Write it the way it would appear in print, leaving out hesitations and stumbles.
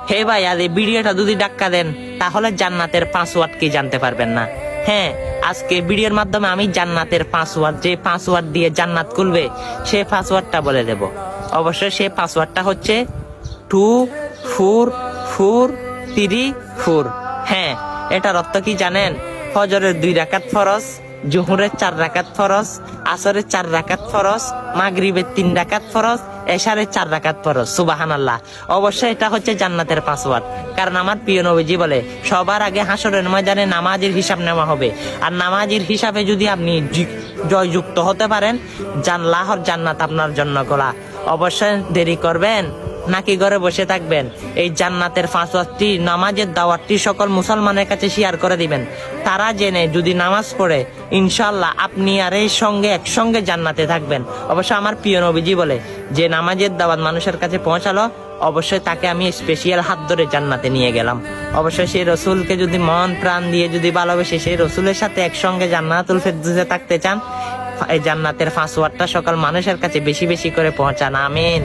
হে ভাই, আর এই ভিডিওটা যদি ডাক্কা দেন তাহলে জান্নাতের পাসওয়ার্ড কি জানতে পারবেন না? হ্যাঁ, আজকে ভিডিওর মাধ্যমে আমি জান্নাতের পাসওয়ার্ড, যে পাসওয়ার্ড দিয়ে জান্নাত খুলবে সেই পাসওয়ার্ডটা বলে দেব। অবশ্যই সেই পাসওয়ার্ডটা হচ্ছে 2444। হ্যাঁ, এটার অর্থ কি জানেন? ফজরের 2 রাকাত ফরজ, জোহরের 4 রাকাত ফরজ, আসরের 4 রাকাত ফরজ, মাগরিবের 3 রাকাত ফরজ, এশারের 4 রাকাত ফরজ। সুবহানাল্লাহ। অবশ্যই এটা হচ্ছে জান্নাতের পাসওয়ার্ড। কারণ আমার প্রিয় নবীজি বলে, সবার আগে হাসরের ময়দানে নামাজের হিসাব নেওয়া হবে। আর নামাজের হিসাবে যদি আপনি জয়যুক্ত হতে পারেন, আল্লাহর জান্নাত আপনার জন্য খোলা। অবশ্যই দেরি করবেন নাকি ঘরে বসে থাকবেন? এই জান্নাতের পাসওয়ার্ডটি, নামাজের দাওয়াতটি সকল মুসলমানের কাছে শেয়ার করে দিবেন। তারা জেনে যদি নামাজ পড়ে, ইনশাআল্লাহ আপনি আর এই সঙ্গে একসঙ্গে জান্নাতে থাকবেন। অবশ্য আমার প্রিয় নবীজি বলে, যে নামাজের দাওয়াত মানুষের কাছে পৌঁছালো, অবশ্যই তাকে আমি স্পেশাল হাত ধরে জান্নাতে নিয়ে গেলাম। অবশ্যই সেই রসুলকে যদি মন প্রাণ দিয়ে যদি ভালোবেসে সেই রসুলের সাথে একসঙ্গে জান্নাতুল ফেরদৌসে থাকতে চান, এই জান্নাতের পাসওয়ার্ডটা সকল মানুষের কাছে বেশি বেশি করে পৌঁছান। আমিন।